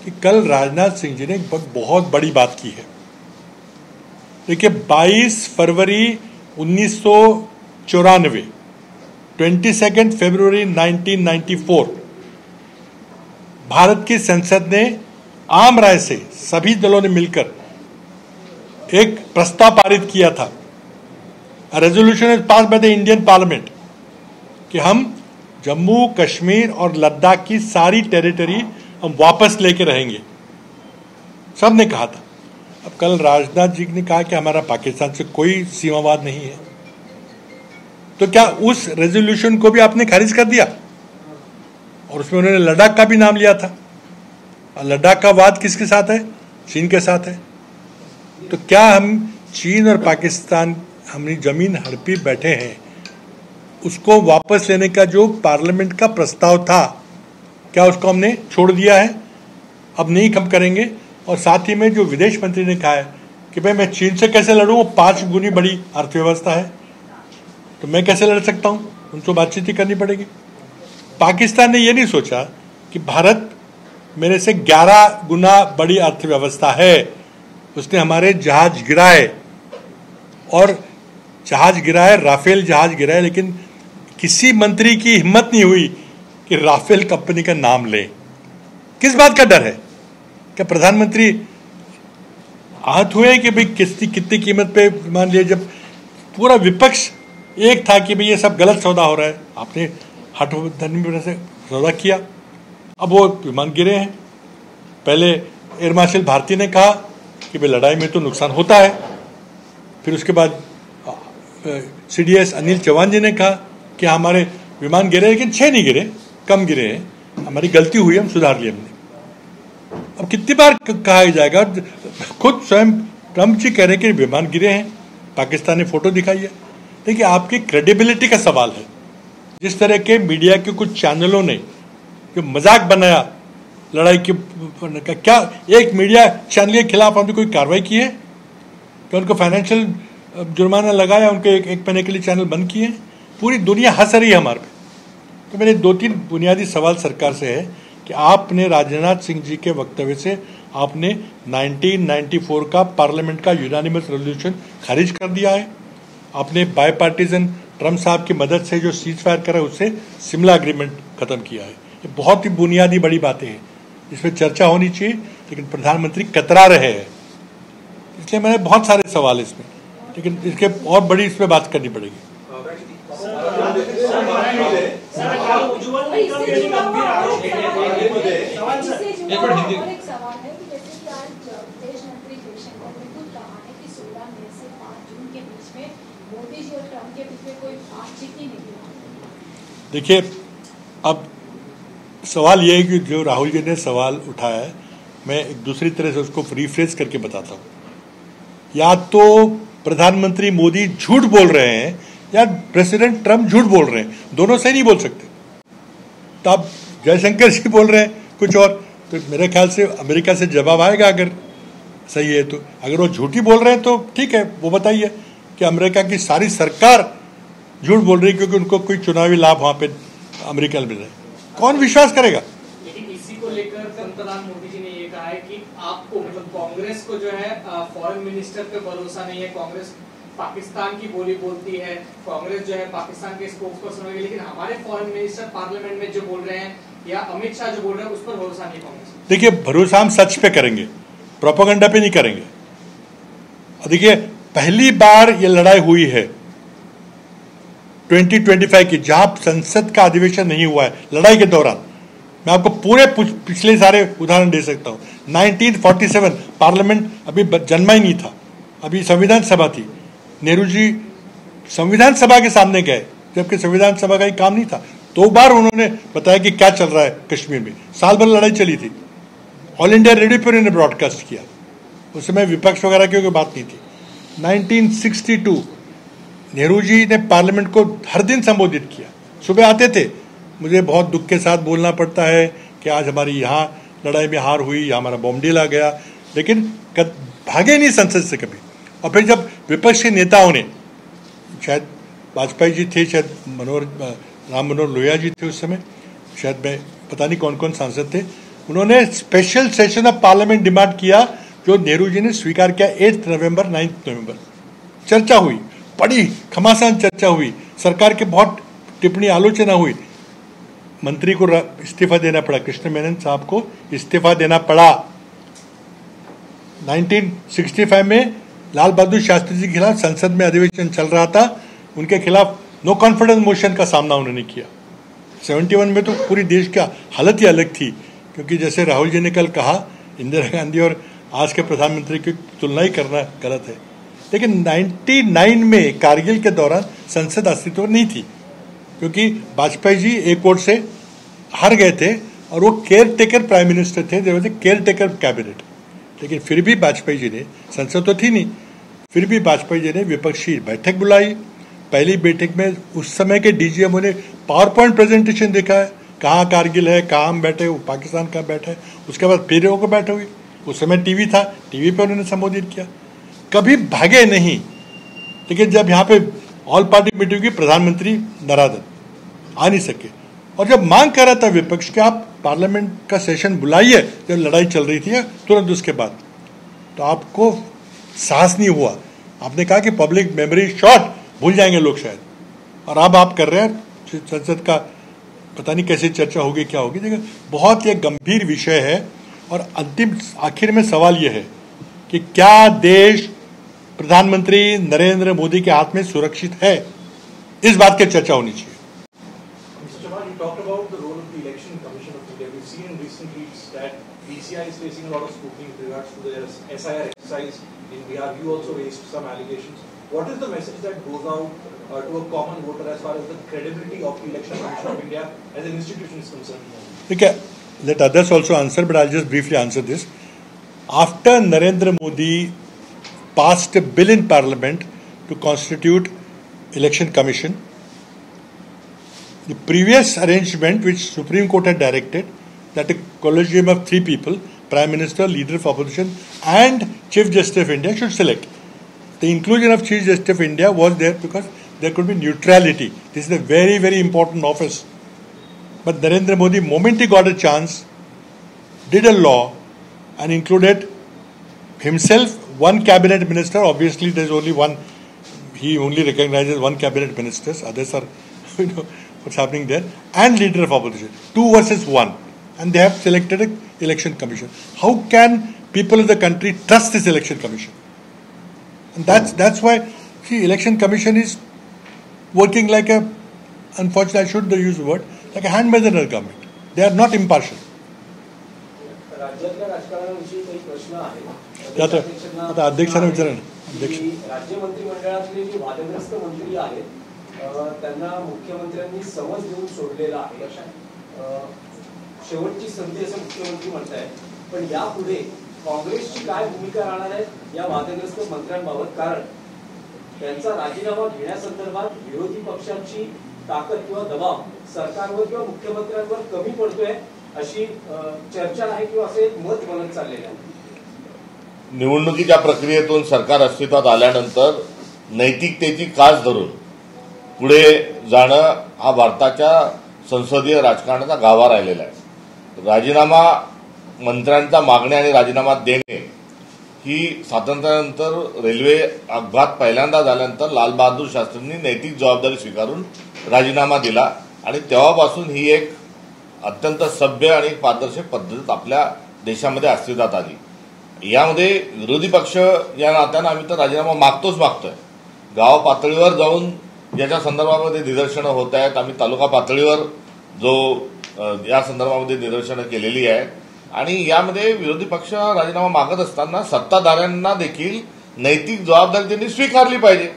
कि कल राजनाथ सिंह जी ने एक बहुत बड़ी बात की है। देखिए 22 फरवरी 1994, 22 फरवरी 1994 भारत की संसद ने आम राय से सभी दलों ने मिलकर एक प्रस्ताव पारित किया था, resolution is pass by the Indian parliament, कि हम जम्मू कश्मीर और लद्दाख की सारी टेरिटरी हम वापस लेके रहेंगे। सब ने कहा था। अब कल राजनाथ जी ने कहा कि हमारा पाकिस्तान से कोई सीमावाद नहीं है, तो क्या उस रेजोल्यूशन को भी आपने खारिज कर दिया? और उसमें उन्होंने लद्दाख का भी नाम लिया था, और लद्दाख का वाद किसके साथ है? चीन के साथ है। तो क्या हम चीन और पाकिस्तान हमने जमीन हड़पी बैठे हैं, उसको वापस लेने का जो पार्लियामेंट का प्रस्ताव था, क्या उसको हमने छोड़ दिया है? अब नहीं हम करेंगे। और साथ ही में जो विदेश मंत्री ने कहा है कि भाई मैं चीन से कैसे लड़ूं, वो 5 गुनी बड़ी अर्थव्यवस्था है, तो मैं कैसे लड़ सकता हूं, उनको बातचीत ही करनी पड़ेगी। पाकिस्तान ने ये नहीं सोचा कि भारत मेरे से 11 गुना बड़ी अर्थव्यवस्था है, उसने हमारे जहाज गिराए, और जहाज गिराए, राफेल जहाज गिराए, लेकिन किसी मंत्री की हिम्मत नहीं हुई कि राफेल कंपनी का नाम ले। किस बात का डर है? क्या प्रधानमंत्री आहत हुए कि भाई कितनी कीमत पे मान लिया, जब पूरा विपक्ष एक था कि भाई ये सब गलत सौदा हो रहा है, आपने हठधर्मी से सौदा किया, अब वो विमान गिरे हैं। पहले एयर मार्शल भारती ने कहा कि भाई लड़ाई में तो नुकसान होता है, फिर उसके बाद CDS अनिल चौहान जी ने कहा कि हमारे विमान गिरे, लेकिन 6 नहीं गिरे, कम गिरे हैं, हमारी गलती हुई, हम सुधार लिया हमने। अब कितनी बार कहा जाएगा? खुद स्वयं ट्रम्प जी कह रहे हैं कि विमान गिरे हैं, पाकिस्तान ने फोटो दिखाई है। देखिए आपकी क्रेडिबिलिटी का सवाल है। जिस तरह के मीडिया के कुछ चैनलों ने जो मजाक बनाया लड़ाई के, क्या एक मीडिया चैनल के खिलाफ हमने कोई कार्रवाई की है? क्या उनको फाइनेंशियल जुर्माना लगाया, उनके एक महीने के लिए चैनल बंद किए? पूरी दुनिया हंस रही है हमारे पे। तो मेरे 2-3 बुनियादी सवाल सरकार से है कि आपने राजनाथ सिंह जी के वक्तव्य से आपने 1994 का पार्लियामेंट का यूनानिमस रेजोल्यूशन खारिज कर दिया है। आपने बायपार्टीजन ट्रम्प साहब की मदद से जो सीज फायर करा उससे शिमला एग्रीमेंट खत्म किया है। ये बहुत ही बुनियादी बड़ी बातें हैं, इसमें चर्चा होनी चाहिए, लेकिन प्रधानमंत्री कतरा रहे हैं। इसलिए मैंने बहुत सारे सवाल इसमें, लेकिन इसके और बड़ी इस पर बात करनी पड़ेगी। देखिए अब सवाल यह है कि जो राहुल जी ने सवाल उठाया है, मैं एक दूसरी तरह से उसको रिफ्रेश करके बताता हूँ। या तो प्रधानमंत्री मोदी झूठ बोल रहे हैं या प्रेसिडेंट ट्रम्प झूठ बोल रहे हैं, दोनों से नहीं बोल सकते। तो अब जयशंकर जी बोल रहे हैं कुछ और, तो मेरे ख्याल से अमेरिका से जवाब आएगा अगर सही है तो। अगर वो झूठी बोल रहे हैं तो ठीक है, वो बताइए कि अमेरिका की सारी सरकार झूठ बोल रही है क्योंकि उनको कोई चुनावी लाभ वहां पे अमेरिका में मिल रहा है, कौन विश्वास करेगा? लेकिन इसी को लेकर पंतप्रधान मोदी जी ने ये कहा है कि आपको मतलब कांग्रेस को जो है फॉरेन मिनिस्टर पे भरोसा नहीं है, कांग्रेस पाकिस्तान की बोली बोलती है, कांग्रेस जो है पाकिस्तान के स्पोक्सपर्सन होगी, लेकिन हमारे फॉरेन मिनिस्टर पार्लियामेंट में जो बोल रहे हैं या अमित शाह जो बोल रहे हैं उस पर भरोसा नहीं कांग्रेस। देखिए भरोसा हम सच पे करेंगे, प्रोपेगेंडा पे नहीं करेंगे। देखिए पहली बार ये लड़ाई हुई है 2025 की, जहां संसद का अधिवेशन नहीं हुआ है लड़ाई के दौरान। मैं आपको पूरे पिछले सारे उदाहरण दे सकता हूं। 1947 पार्लियामेंट अभी जन्मा ही नहीं था, अभी संविधान सभा थी। नेहरू जी संविधान सभा के सामने गए जबकि संविधान सभा का ही काम नहीं था। 2 बार उन्होंने बताया कि क्या चल रहा है कश्मीर में, साल भर लड़ाई चली थी। ऑल इंडिया रेडियो पर उन्होंने ब्रॉडकास्ट किया, उस समय विपक्ष वगैरह की कोई बात नहीं थी। 1962 नेहरू जी ने पार्लियामेंट को हर दिन संबोधित किया, सुबह आते थे। मुझे बहुत दुख के साथ बोलना पड़ता है कि आज हमारी यहाँ लड़ाई में हार हुई, यहाँ हमारा बॉम्बडिल आ गया, लेकिन भागे नहीं संसद से कभी। और फिर जब विपक्ष के नेताओं ने, शायद वाजपेयी जी थे, शायद राम मनोहर लोहिया जी थे उस समय, शायद मैं पता नहीं कौन कौन सांसद थे, उन्होंने special session of parliament demand किया जो नेहरू जी ने स्वीकार किया 8 नवंबर 9 नवंबर। चर्चा हुई, बड़ी घमासान चर्चा हुई, सरकार के बहुत टिप्पणी आलोचना हुई, मंत्री को इस्तीफा देना पड़ा, कृष्ण मेनन साहब को इस्तीफा देना पड़ा। 1965 में लाल बहादुर शास्त्री जी के खिलाफ संसद में अधिवेशन चल रहा था, उनके खिलाफ नो कॉन्फिडेंस मोशन का सामना उन्होंने किया। 71 में तो पूरी देश की हालत ही अलग थी, क्योंकि जैसे राहुल जी ने कल कहा, इंदिरा गांधी और आज के प्रधानमंत्री की तुलना ही करना गलत है। लेकिन 99 में कारगिल के दौरान संसद अस्तित्व नहीं थी, क्योंकि वाजपेयी जी एक वोट से हार गए थे और वो केयर टेकर प्राइम मिनिस्टर थे, there was a care taker cabinet. लेकिन फिर भी वाजपेयी जी ने, संसद तो थी नहीं, फिर भी वाजपेयी जी ने विपक्षी बैठक बुलाई। पहली बैठक में उस समय के डीजीएमओ ने पावर पॉइंट प्रेजेंटेशन देखा है, कहाँ कारगिल है, कहाँ हम बैठे, पाकिस्तान कहाँ बैठा है। उसके बाद फिर वो बैठे हुए, उस समय टीवी था, टीवी पे उन्होंने संबोधित किया, कभी भागे नहीं। लेकिन जब यहाँ पे ऑल पार्टी मीटिंग की, प्रधानमंत्री नाराज आ नहीं सके, और जब मांग कर रहा था विपक्ष के आप पार्लियामेंट का सेशन बुलाइए, जब लड़ाई चल रही थी तुरंत उसके बाद, तो आपको साहस नहीं हुआ। आपने कहा कि पब्लिक मेमोरी शॉर्ट, भूल जाएंगे लोग शायद, और अब आप कर रहे हैं संसद का, पता नहीं कैसे चर्चा होगी, क्या होगी। देखिए, बहुत ही गंभीर विषय है, और अंतिम आखिर में सवाल यह है कि क्या देश प्रधानमंत्री नरेंद्र मोदी के हाथ में सुरक्षित है, इस बात की चर्चा होनी चाहिए। Talked about the role of the Election Commission of India. We've seen in recent weeks that BCI is facing a lot of scrutiny with regards to their SIR exercise in Bihar. You also raised some allegations. What is the message that goes out to a common voter as far as the credibility of the Election Commission of India as an institution is concerned? Okay, let others also answer, but I'll just briefly answer this. After Narendra Modi passed a bill in Parliament to constitute Election Commission, the previous arrangement which Supreme Court had directed, that a collegium of 3 people, Prime Minister, Leader of Opposition and Chief Justice of India should select. The inclusion of Chief Justice of India was there because there could be neutrality. This is a very, very important office. But Narendra Modi, moment he got a chance, did a law and included himself, one cabinet minister. Obviously there is only one, he only recognizes one cabinet ministers, others are, what's happening there, and Leader of Opposition, 2 versus 1, and they have selected an election commission. How can people of the country trust this election commission? And that's why, see, election commission is working like a, unfortunately I shouldn't use the word, like a handmaiden of the government. They are not impartial. राज्यातल्या राजकारणाविषयी काही प्रश्न आहेत. आता अध्यक्षांना विचारा ना. अध्यक्ष, राज्य मंत्रिमंडळातले जे वादग्रस्त मंत्री आहेत त्यांना मुख्यमंत्र्यांनी समज देऊन सोडलेलं आहे. शेवटची संधी असं मुख्यमंत्री म्हणतायत, पण यापुढे काँग्रेसची काय भूमिका राहणार आहे या वादग्रस्त मंत्र्यांबाबत? कारण त्यांचा राजीनामा घेण्यासंदर्भात विरोधी पक्षांची ताकद किंवा दबाव सरकारवर किंवा मुख्यमंत्र्यांवर कमी पडतोय अशी चर्चा आहे किंवा असे मत बनत चाललेलं आहे. निवडणुकीच्या प्रक्रियेतून सरकार अस्तित्वात आल्यानंतर नैतिकतेची कास धरून पुढे जाणं हा भारताच्या संसदीय राजकारणाचा गाभा राहिलेला आहे. राजीनामा, मंत्र्यांचा मागणे आणि राजीनामा देणे ही स्वातंत्र्यानंतर रेल्वे अपघात पहिल्यांदा झाल्यानंतर लाल बहादूर शास्त्रींनी नैतिक जबाबदारी स्वीकारून राजीनामा दिला, आणि तेव्हापासून ही एक अत्यंत सभ्य आणि पारदर्शक पद्धत आपल्या देशामध्ये अस्तित्वात आली. यामध्ये विरोधी पक्ष या नात्यानं आम्ही तर राजीनामा मागतोय. गाव पातळीवर जाऊन याच्या संदर्भामध्ये निदर्शनं होत आहेत. आम्ही तालुका पातळीवर या संदर्भामध्ये निदर्शनं केलेली आहेत, आणि यामध्ये विरोधी पक्ष राजीनामा मागत असताना सत्ताधाऱ्यांना देखील नैतिक जबाबदारी त्यांनी स्वीकारली पाहिजे.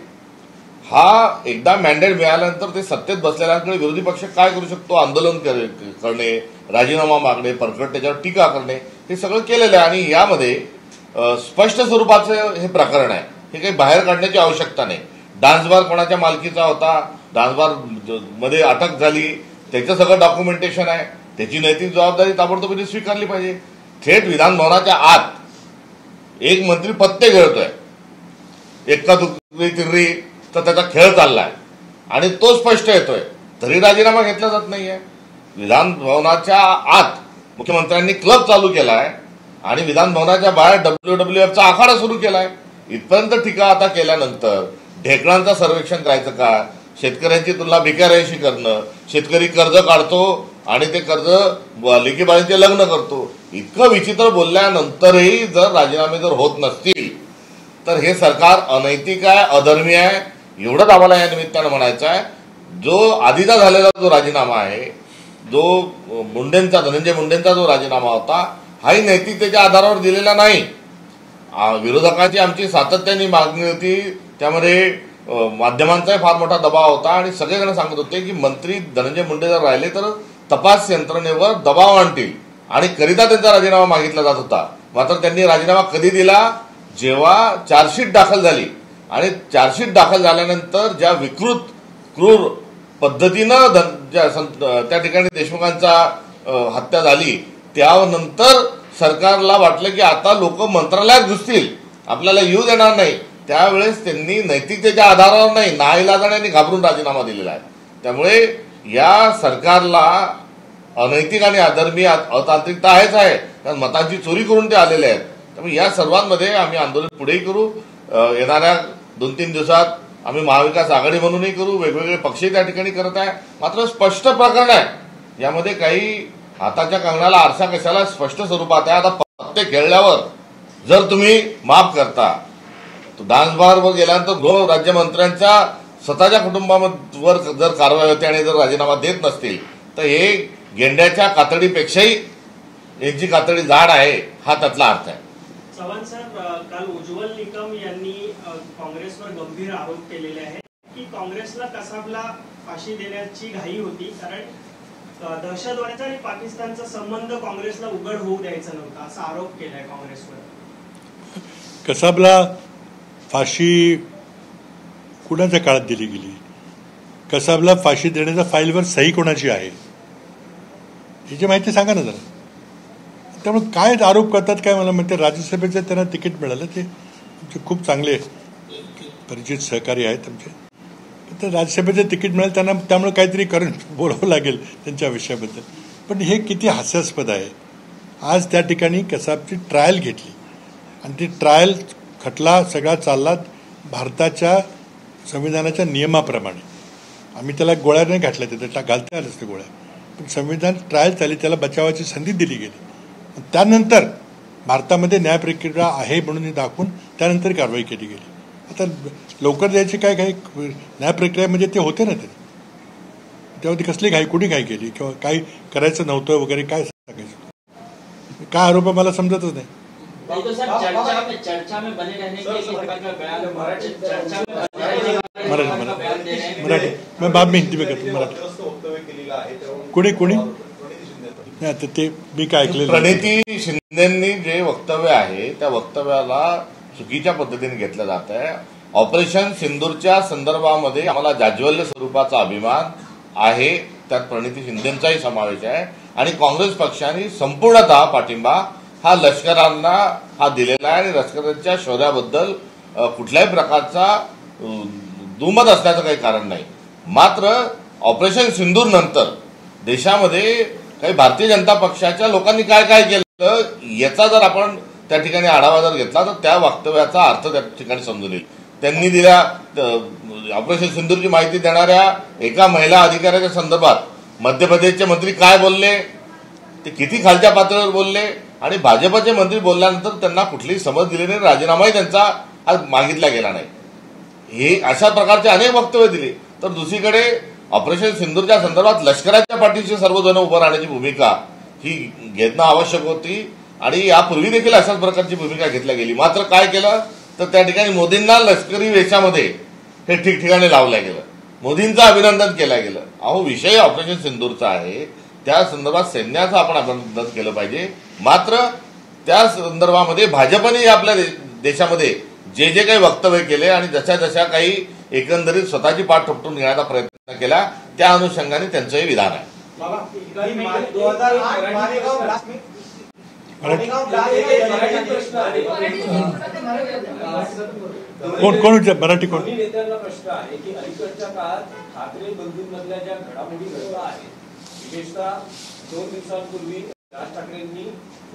हा एकदा मॅन्डेट मिळाल्यानंतर ते सत्तेत बसलेल्यांकडे विरोधी पक्ष काय करू शकतो? आंदोलन करणे, राजीनामा मागणे, परखड त्याच्यावर टीका करणे, हे सगळं केलेलं आहे. आणि यामध्ये स्पष्ट स्वरूपाचं हे प्रकरण आहे, हे काही बाहेर काढण्याची आवश्यकता नाही. डान्स बार कोणाच्या मालकीचा होता, डान्स बार मध्ये अटक झाली, त्याचं सगळं डॉक्युमेंटेशन आहे, त्याची नैतिक जबाबदारी ताबडतोब स्वीकारली पाहिजे. थेट विधान भवनाच्या आत एक मंत्री पत्ते खेळतोय, एक्का दुसरी तिर्री, तर त्याचा खेळ चाललाय आणि तो स्पष्ट येतोय, तरी राजीनामा घेतला जात नाहीये. विधान भवनाच्या आत मुख्यमंत्र्यांनी क्लब चालू केलाय आणि विधानभवनाच्या बाहेर WWFचा आखाडा सुरू केलाय. इथपर्यंत टीका आता केल्यानंतर ढेकळांचं सर्वेक्षण करायचं का? शेतकऱ्यांची तुलना भिकाऱ्यांशी करणं, शेतकरी कर्ज काढतो आणि ते कर्ज लेकीबाळींचे लग्न करतो, इतकं विचित्र बोलल्यानंतरही जर राजीनामे जर होत नसतील तर हे सरकार अनैतिक आहे, अधर्मी आहे, एवढंच आम्हाला या निमित्तानं म्हणायचं आहे. जो आधीचा झालेला जो राजीनामा आहे, जो धनंजय मुंडेंचा जो राजीनामा होता, हाही नैतिकतेच्या आधारावर दिलेला नाही. विरोधकांची आमची सातत्याने मागणी होती, त्यामध्ये माध्यमांचाही फार मोठा दबाव होता आणि सगळेजण सांगत होते की मंत्री धनंजय मुंडे जर राहिले तर तपास यंत्रणेवर दबाव आणतील आणि करिता त्यांचा राजीनामा मागितला जात होता. मात्र त्यांनी राजीनामा कधी दिला? जेव्हा चार्जशीट दाखल झाली आणि चार्जशीट दाखल झाल्यानंतर ज्या विकृत क्रूर पद्धतीनं त्या ठिकाणी देशमुखांचा हत्या झाली, त्यानंतर सरकारला वाटलं की आता लोक मंत्रालयात घुसतील, आपल्याला येऊ देणार नाही. त्यावेळेस त्यांनी नैतिकतेच्या आधारावर नाही, नाईलाजाने घाबरून राजीनामा दिलेला आहे. त्यामुळे या सरकारला अनैतिक आणि अधर्मी अतांत्रिकता आहेच आहे, कारण मतांची चोरी करून ते आलेले आहेत. त्यामुळे या सर्वांमध्ये आम्ही आंदोलन पुढेही करू. येणाऱ्या 2-3 दिवसात आम्ही महाविकास आघाडी म्हणूनही करू, वेगवेगळे पक्षही त्या ठिकाणी करत आहे. मात्र स्पष्ट प्रकरण आहे, यामध्ये काही हाताच्या कंगणाला आरसा कशाला, स्पष्ट स्वरूपात आहे. आता पत्ते खेळल्यावर जर तुम्ही माफ करता, तो डान्स बारवर गेल्यानंतर गृह राज्यमंत्र्यांच्या स्वतःच्या कुटुंबावर जर कारवाई होते आणि जर राजीनामा देत नसतील तर हे गेंड्याच्या कातडीपेक्षाही यांची कातडी जाड आहे, हा त्यातला अर्थ आहे. चव्हाण साहेब, काल उज्ज्वल निकम यांनी काँग्रेसवर गंभीर आरोप केलेले आहेत की काँग्रेसला कसाबला फाशी देण्याची घाई होती, कारण दहशतवादाचा आणि पाकिस्तानचा संबंध काँग्रेसला उघड होऊ द्यायचा नव्हता, असा आरोप केलाय काँग्रेसवर. कसाबला फाशी कुणाच्या काळात दिली गेली? कसाबला फाशी देण्याच्या फाईलवर सही कोणाची आहे याची माहिती सांगा ना जरा. त्यामुळे काय आरोप करतात काय मला म्हणते. राज्यसभेचं त्यांना तिकीट मिळालं, ते खूप चांगले परिचित सहकारी आहेत आमचे, तर राज्यसभेचं तिकीट मिळालं त्यांना, त्यामुळे काहीतरी करून बोलावं लागेल त्यांच्या विषयाबद्दल. पण हे किती हास्यास्पद आहे. आज त्या ठिकाणी कसाबची ट्रायल घेतली आणि ती ट्रायल खटला सगळा चालला भारताच्या संविधानाच्या नियमाप्रमाणे. आम्ही त्याला गोळ्या नाही घातल्या, तिथं घालता आलंच ते गोळ्या, पण संविधान ट्रायल झाली, त्याला बचावाची संधी दिली गेली. त्यानंतर भारतामध्ये न्यायप्रक्रिया आहे म्हणून दाखवून त्यानंतर कारवाई केली गेली. आता लवकर द्यायची काय काही न्यायप्रक्रिया म्हणजे ते होते ना, ते तेव्हा ती कसली घाई, कुणी घाई केली किंवा काही करायचं नव्हतं वगैरे काय सांगायचं, काय आरोप आहे मला समजतच नाही. मराठी मैं बाद में हिंदी में करतो. मराठी कुणी ते मी काय ऐकलेलं. प्रणिती शिंदेंनी जे वक्तव्य आहे त्या वक्तव्याला चुकीच्या पद्धतीने घेतलं जात आहे. ऑपरेशन सिंदूरच्या संदर्भामध्ये आम्हाला जाज्वल्य स्वरूपाचा अभिमान आहे, त्यात प्रणिती शिंदेंचाही समावेश आहे आणि काँग्रेस पक्षाने संपूर्णतः पाठिंबा हा लष्करांना हा दिलेला आहे आणि लष्कराच्या शौर्याबद्दल कुठल्याही प्रकारचा दुमत असण्याचं काही कारण नाही. मात्र ऑपरेशन सिंदूर नंतर देशामध्ये काही भारतीय जनता पक्षाच्या लोकांनी काय काय केलं याचा जर आपण त्या ठिकाणी आढावा जर घेतला तर त्या वक्तव्याचा अर्थ त्या ठिकाणी समजून येईल. त्यांनी दिल्या ऑपरेशन सिंदूरची माहिती देणाऱ्या एका महिला अधिकाऱ्याच्या संदर्भात मध्य प्रदेशचे मंत्री काय बोलले, ते किती खालच्या पातळीवर बोलले आणि भाजपचे मंत्री बोलल्यानंतर त्यांना कुठलीही समज दिली नाही, राजीनामाही त्यांचा आज मागितला गेला नाही. हे अशा प्रकारचे अनेक वक्तव्य दिले. तर दुसरीकडे ऑपरेशन सिंदूरच्या संदर्भात लष्कराच्या पाठीशी सर्वजण उभं राहण्याची भूमिका ही घेणं आवश्यक होती आणि यापूर्वी देखील अशाच प्रकारची भूमिका घेतली गेली. मात्र काय केलं तर त्या ठिकाणी मोदींना लष्करी वेशामध्ये हे ठिकठिकाणी लावलं गेलं, मोदींचं अभिनंदन केलं गेलं. अहो, विषय ऑपरेशन सिंदूरचा आहे, त्या संदर्भात सैन्याचं आपण अभिनंदन केलं पाहिजे. मात्र त्या संदर्भामध्ये भाजपने आपल्या देशामध्ये जे जे काही वक्तव्य केले आणि जशा जशा काही एकंदरीत स्वतःची पाठ थोपटून घेण्याचा प्रयत्न केला त्या अनुषंगाने त्यांचंही विधान आहे. कोण मराठी कोण नेत्यांना प्रश्न आहे की अलीकडच्या काळात ठाकरे बंधूंमधल्या ज्या घडामोडी घडल्या आहेत, विशेषतः 2 दिवसांपूर्वी राज ठाकरेंनी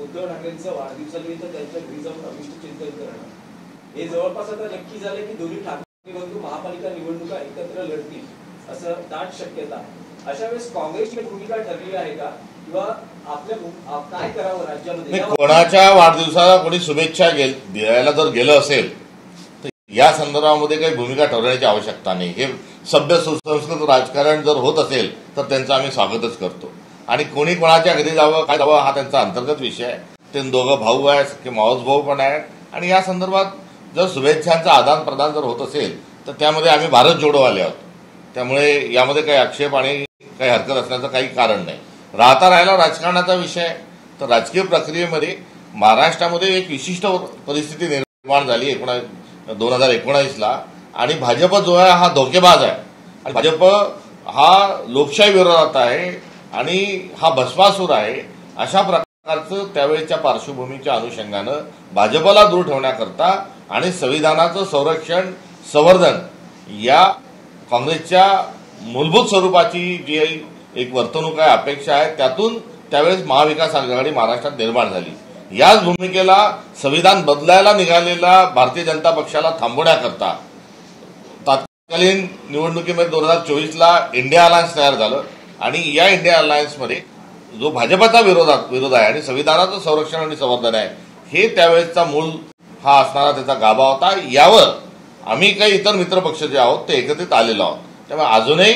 उद्धव ठाकरेंचं वाढदिवसानिमित्त त्यांच्या घरी जाऊन अभिष्ट चिंतन करणं हे जवळपास आता नक्की झाले की दोन्ही ठाकरे बंधू महापालिका निवडणुका एकत्र लढतील असं दाट शक्यता आहे. अशा वेळेस काँग्रेसची भूमिका ठरली आहे का किंवा आपल्या काय करावं राज्यामध्ये? कोणाच्या वाढदिवसाला कोणी शुभेच्छा द्यायला जर गेलं असेल तर या संदर्भामध्ये काही भूमिका ठरवण्याची आवश्यकता नाही. हे सभ्य सुसंस्कृत राजकारण जर होत असेल तर त्यांचं आम्ही स्वागतच करतो. आणि कोणी कोणाच्या घरी जावं काय जावं हा त्यांचा अंतर्गत विषय आहे. ते दोघं भाऊ आहेत की मावस भाऊ पण आहेत आणि या संदर्भात जर शुभेच्छांचं आदान प्रदान जर होत असेल तर त्यामध्ये आम्ही भारत जोडो आले आहोत. त्यामुळे यामध्ये काही आक्षेप आणि काही हरकत असण्याचं काही कारण नाही. राहिला राजकारणाचा विषय तर राजकीय प्रक्रियेमध्ये महाराष्ट्रामध्ये एक विशिष्ट परिस्थिती निर्माण झाली 2019ला आणि भाजप जो आहे हा धोकेबाज आहे आणि भाजप हा लोकशाही विरोधात आहे आणि हा भस्मासूर आहे. अशा प्रकारचं त्यावेळेच्या पार्श्वभूमीच्या अनुषंगानं भाजपला दूर ठेवण्याकरता आणि संविधानाचं संरक्षण संवर्धन या काँग्रेसच्या मूलभूत स्वरूपाची जी एक वर्तणूक आहे अपेक्षा आहे त्यातून त्यावेळेस महाविकास आघाडी महाराष्ट्रात निर्माण झाली. याच भूमिकेला संविधान बदलायला निघालेला भारतीय जनता पक्षाला थांबवण्याकरता तत्कालीन निवडणुकीमध्ये 2024ला इंडिया अलायन्स तयार झालं आणि या इंडिया अलायन्समध्ये जो भाजपचा विरोध आहे आणि संविधानाचं संरक्षण आणि संवर्धन आहे हे त्यावेळेसचा मूळ हा असणारा त्याचा गाभा होता. यावर आम्ही काही इतर मित्रपक्ष जे आहोत ते एकत्रित आलेलो आहोत. त्यामुळे अजूनही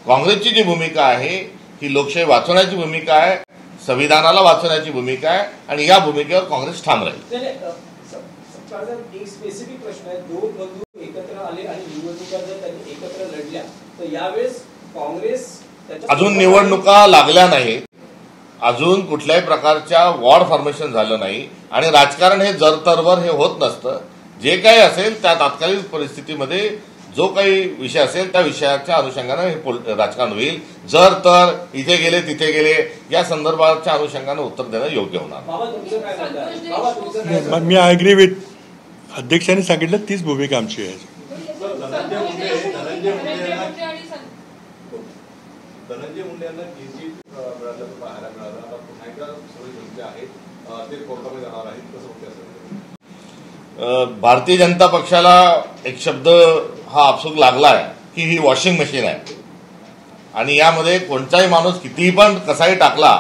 काँग्रेसची जी भूमिका आहे ही लोकशाही वाचवण्याची भूमिका आहे, संविधानाला वाचवण्याची भूमिका आहे आणि या भूमिकेवर काँग्रेस ठाम राहील. एक स्पेसिफिक प्रश्न आहे. दोन बंधू एकत्र आले आणि निवडणुका जर त्यांनी एकत्र लढल्या तर यावेळेस काँग्रेस अजून निवडणुका लागल्या नाहीत, अजून कुठल्याही प्रकारच्या वॉर्ड फॉर्मेशन झालं नाही आणि राजकारण हे जरतरवर हे होत नसतं. जे काही असेल त्या तात्कालिक परिस्थितीमध्ये जो काही विषय असेल त्या विषयाच्या अनुषंगानं हे राजकारण होईल. जर तर इथे गेले तिथे गेले या संदर्भाच्या अनुषंगानं उत्तर देणं योग्य होणार. मी आय एग्री विथ अध्यक्षांनी सांगितलं तीच भूमिका आमची आहे. धनंजय मुंडे यांना क्लीन मिळालं पाहायला मिळालं. आता पुन्हा एकदा सगळे जिंकले आहेत ते कोर्टामध्ये जाणार आहेत. कसं होते असं? भारतीय जनता पक्षाला एक शब्द हा आपसूक लागला आहे की ही वॉशिंग मशीन आहे आणि यामध्ये कोणताही माणूस कितीही पण कसाही टाकला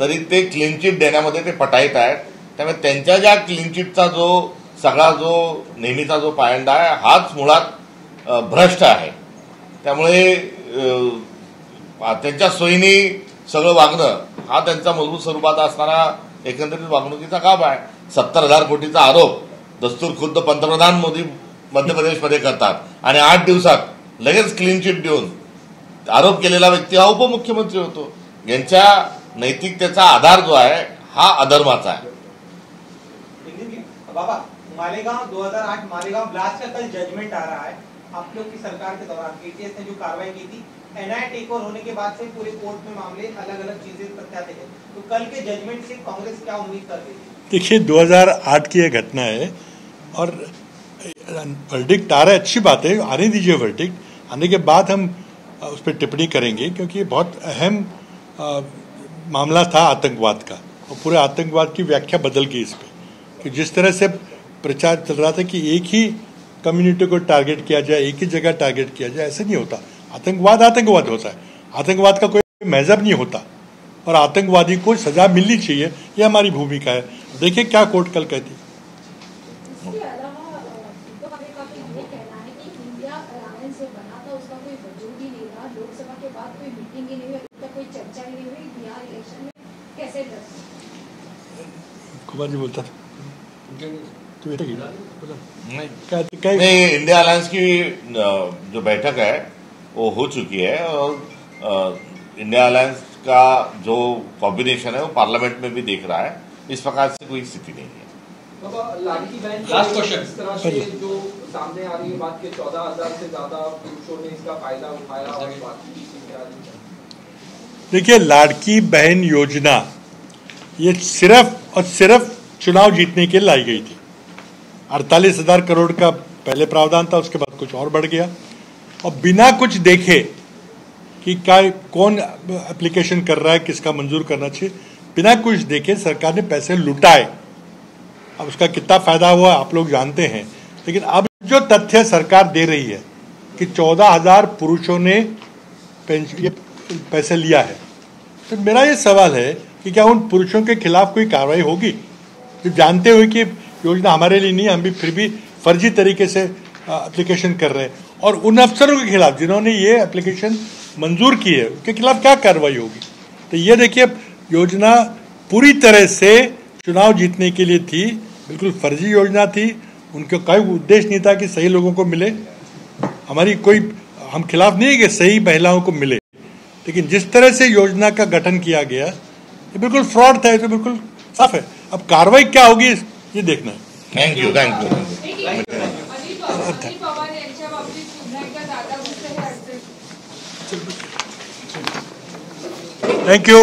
तरी ते क्लीन चिट देण्यामध्ये ते पटाईत आहेत. त्यामुळे त्यांच्या ज्या क्लीन चिटचा जो सगळा जो नेहमीचा जो पायंडा आहे हाच मुळात भ्रष्ट आहे. त्यामुळे त्यांच्या सोयीने सगळं वागणं हा त्यांचा मूलभूत स्वरूपात असणारा एकंदरीत वागणुकीचा काम आहे. 70,000 कोटीचा आरोप दस्तूर खुद्द पंतप्रधान मोदी मध्य प्रदेशमध्ये करतात आणि 8 दिवसात लगेच क्लीन चिट देऊन आरोप केलेला व्यक्ती हा उपमुख्यमंत्री होतो. यांच्या नैतिकतेचा आधार जो आहे हा अधर्माचा आहे. बाबा मालेगांव 2008 मालेगांव ब्लास्ट का कल जजमेंट आ रहा है. आप लोग की सरकार के दौरान एटीएस ने जो कार्रवाई की थी एनआईए टेक ओवर होने के बाद से पूरे कोर्ट में मामले अलग अलग चीजें तथ्याते हैं. तो कल के जजमेंट से कांग्रेस क्या उम्मीद कर रही है? देखिए 2008 की यह घटना है और वर्डिक्ट आ रहा है, अच्छी बात है, आने दीजिए वर्डिक्ट. आने के बाद हम उस पर टिप्पणी करेंगे क्योंकि ये बहुत अहम मामला था आतंकवाद का और पूरे आतंकवाद की व्याख्या बदल गई इस पर कि जिस तरह से प्रचार चल रहा था कि एक ही कम्युनिटी को टारगेट किया जाए, एक ही जगह टारगेट किया जाए, ऐसा नहीं होता. आतंकवाद आतंकवाद होता है. आतंकवाद का कोई मजहब नहीं होता और आतंकवादी को सजा मिलनी चाहिए, ये हमारी भूमिका है. देखिए क्या कोर्ट कल कहती है. इसके अलावा का तो ये कहना है कि इंडिया अलायंस जो बना था उसका कोई वजूद ही नहीं रहा. लोकसभा के बाद कोई मीटिंग ही नहीं हुई, अभी तक कोई चर्चा ही नहीं हुई. बिहार इलेक्शन में कैसे लड़ कुमार जी बोलता था नहीं. इंडिया अलायंस की जो बैठक है वो हो चुकी है और इंडिया अलायंस का जो कॉम्बिनेशन है वो पार्लियामेंट में भी देख रहा है. इस प्रकार से कोई स्थिति नहीं है. लाडकी बहन इस तरह से जो सामने आ रही है बात के 14,000 से ज्यादा पुरुषों ने इसका फायदा उठाया और बाकी देखिए लाडकी बहन योजना ये सिर्फ और सिर्फ चुनाव जीतने के लिए लाई गई थी. 48,000 करोड़ का पहले प्रावधान था, उसके बाद कुछ और बढ़ गया और बिना कुछ देखे कि क्या कौन एप्लीकेशन कर रहा है, किसका मंजूर करना चाहिए, बिना कुछ देखे सरकार ने पैसे लुटाए। अब उसका कितना फायदा हुआ आप लोग जानते हैं, लेकिन अब जो तथ्य सरकार दे रही है कि 14,000 पुरुषों ने पैसे लिया है, तो मेरा ये सवाल है कि क्या उन पुरुषों के खिलाफ कोई कार्रवाई होगी जो जानते हुए कि योजना हमारे लिए नहीं, हम भी फिर भी फर्जी तरीके से एप्लीकेशन कर रहे हैं, और उन अफसरों के खिलाफ जिन्होंने ये एप्लीकेशन मंजूर की है उनके खिलाफ क्या कार्रवाई होगी? तो ये देखिए, योजना पूरी तरह से चुनाव जीतने के लिए थी, बिल्कुल फर्जी योजना थी। उनका कोई उद्देश्य नहीं था कि सही लोगों को मिले। हम खिलाफ नहीं है कि सही महिलाओं को मिले, लेकिन जिस तरह से योजना का गठन किया गया ये बिल्कुल फ्रॉड था, तो बिल्कुल साफ है। अब कार्रवाई क्या होगी ये देखना है। Thank you. अजित पवार यांच्या बाबतीत पुन्हा एकदा दादा भुसे हे अडचण. Thank you.